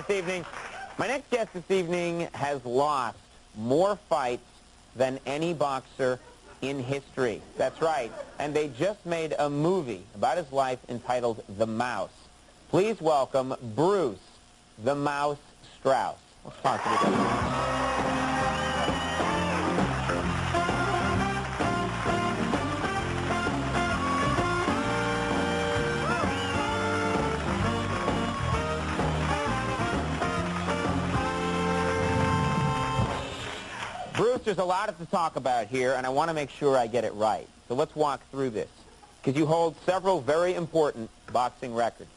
this evening. My next guest this evening has lost more fights than any boxer in history. That's right. And they just made a movie about his life entitled The Mouse. Please welcome Bruce the Mouse Strauss. Let's talk to you guys. Bruce, there's a lot to talk about here, and I want to make sure I get it right. So let's walk through this, because you hold several very important boxing records.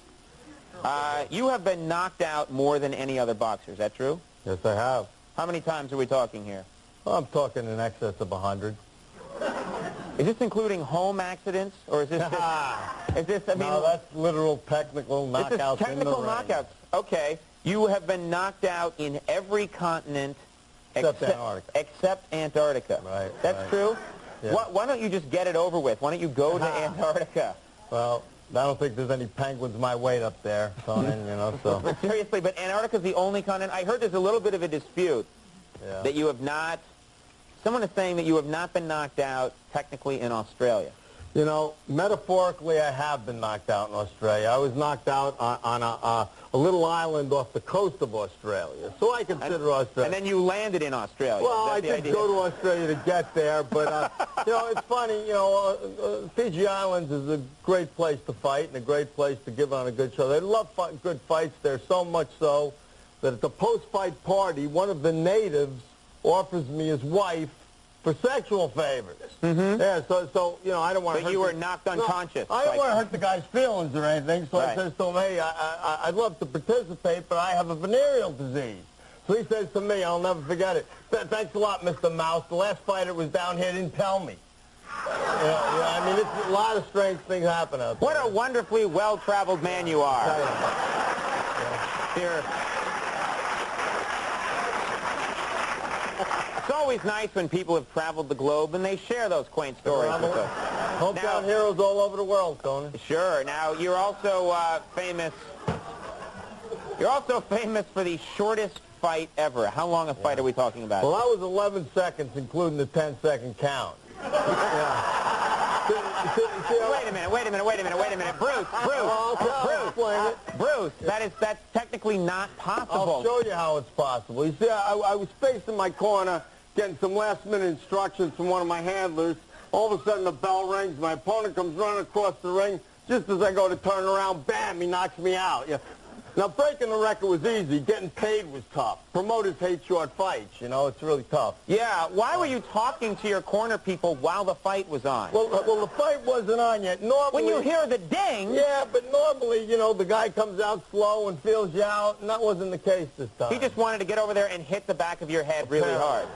You have been knocked out more than any other boxer. Is that true? Yes, I have. How many times are we talking here? Well, I'm talking in excess of 100. Is this including home accidents, or is this just, is this, I mean... No, that's literal technical knockouts. This is technical in the knockouts. ring. Okay. You have been knocked out in every continent Except Antarctica. Except Antarctica. Right. That's right. true? Yeah. Why don't you just get it over with? Why don't you go to Antarctica? Well, I don't think there's any penguins my weight up there, Conan, you know, so... But seriously, but Antarctica's the only continent. I heard there's a little bit of a dispute that you have not... Someone is saying that you have not been knocked out technically in Australia. You know, metaphorically, I have been knocked out in Australia. I was knocked out on a little island off the coast of Australia, so I consider Australia. And then you landed in Australia. Well, I did go to Australia to get there, but, you know, it's funny, you know, Fiji Islands is a great place to fight and a great place to give on a good show. They love good fights there, so much so that at the post-fight party, one of the natives offers me his wife for sexual favors. Yeah, so you know, I don't want to. But you were knocked unconscious. No, I don't want to hurt the guy's feelings or anything. So I says to him, "Hey, I'd love to participate, but I have a venereal disease." So he says to me, "I'll never forget it. Thanks a lot, Mr. Mouse. The last fighter was down here didn't tell me." I mean, it's a lot of strange things happen out there. What a wonderfully well-traveled man you are. Here. It's always nice when people have traveled the globe and they share those quaint stories with us. Hometown heroes all over the world, Conan. Sure. Now, you're also famous. You're also famous for the shortest fight ever. How long a fight are we talking about? Well, that was 11 seconds, including the 10-second count. Wait a minute. Bruce, that's technically not possible. I'll show you how it's possible. You see, I was facing my corner, getting some last-minute instructions from one of my handlers. All of a sudden, the bell rings. My opponent comes running across the ring. Just as I go to turn around, bam, he knocks me out. Now, breaking the record was easy. Getting paid was tough. Promoters hate short fights. You know, it's really tough. Yeah. Why were you talking to your corner people while the fight was on? Well, the fight wasn't on yet. Normally, when you hear the ding... Yeah, but normally, you know, the guy comes out slow and feels you out, and that wasn't the case this time. He just wanted to get over there and hit the back of your head really hard.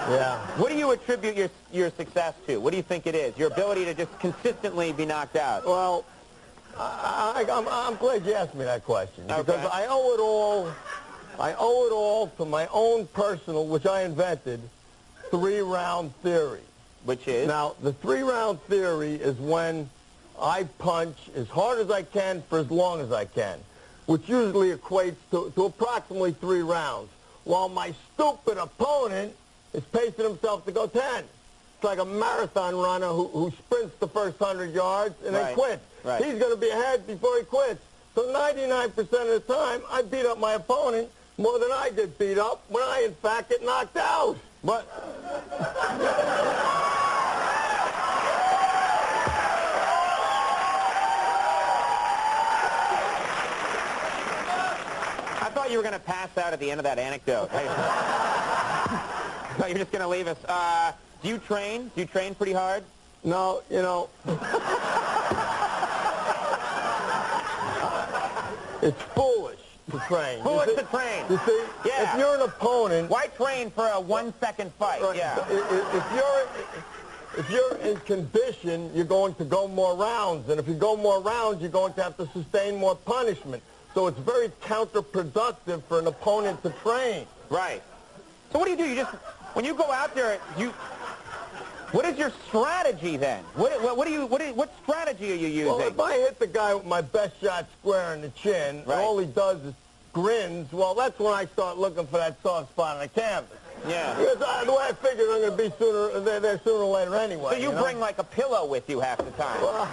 Yeah. What do you attribute your success to? What do you think it is? Your ability to just consistently be knocked out? Well... I'm glad you asked me that question, because I owe it all to my own personal, which I invented, 3-round theory. Which is? Now, the 3-round theory is when I punch as hard as I can for as long as I can, which usually equates to approximately 3 rounds, while my stupid opponent is pacing himself to go 10. It's like a marathon runner who sprints the first 100 yards and then quits. Right. He's going to be ahead before he quits. So 99% of the time, I beat up my opponent more than I get beat up when I, in fact, get knocked out. But... I thought you were going to pass out at the end of that anecdote. I thought you were just going to leave us. Do you train? Do you train pretty hard? No, you know... It's foolish to train. Foolish to train. You see, if you're an opponent... Why train for a 1-second fight? Right, yeah. If you're in condition, you're going to go more rounds. And if you go more rounds, you're going to have to sustain more punishment. So it's very counterproductive for an opponent to train. Right. So what do? You just... When you go out there, what is your strategy then? What strategy are you using? Well, if I hit the guy with my best shot square in the chin, and all he does is grins, well, that's when I start looking for that soft spot on the canvas. Yeah. Because the way I figured I'm going to be there sooner or later anyway. So you bring like a pillow with you half the time? Well,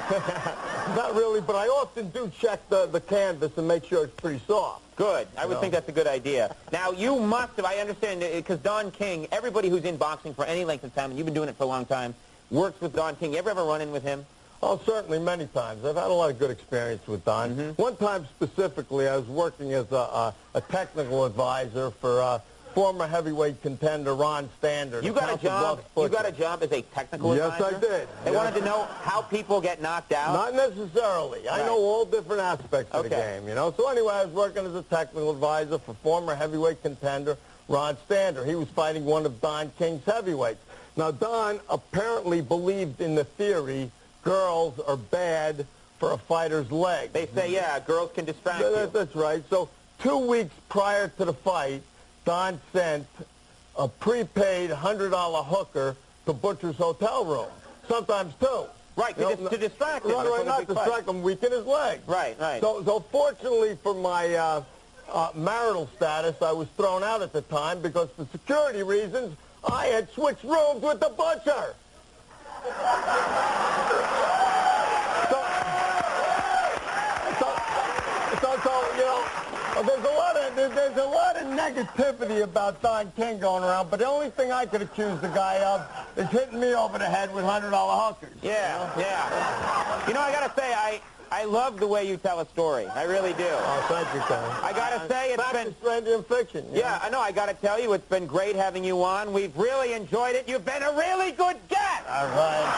not really, but I often do check the canvas and make sure it's pretty soft. Good. I would think that's a good idea. Now, you must have, I understand, because Don King, everybody who's in boxing for any length of time, and you've been doing it for a long time, works with Don King. You ever run in with him? Oh, certainly, many times. I've had a lot of good experience with Don. One time specifically, I was working as a technical advisor for former heavyweight contender Ron Stander. You got a job? You got a job as a technical advisor? Yes, I did. They wanted to know how people get knocked out? Not necessarily. I know all different aspects of the game, you know. So anyway, I was working as a technical advisor for former heavyweight contender Ron Stander. He was fighting one of Don King's heavyweights. Now, Don apparently believed in the theory girls are bad for a fighter's leg. They say, yeah, girls can distract you. That's right. So 2 weeks prior to the fight, Don sent a prepaid $100 hooker to Butcher's hotel room, sometimes two. Right, to distract him. Right, not distract him, weaken his leg. Right. So fortunately for my marital status, I was thrown out at the time because for security reasons, I had switched rooms with the Butcher. So you know, there's a lot of negativity about Don King going around, but the only thing I could accuse the guy of is hitting me over the head with $100 hookers. Yeah. You know, I got to say, I love the way you tell a story. I really do. Oh, thank you, Ken. I got to say, it's been... stranger in fiction. Yeah, I know. I got to tell you, it's been great having you on. We've really enjoyed it. You've been a really good guest. All right.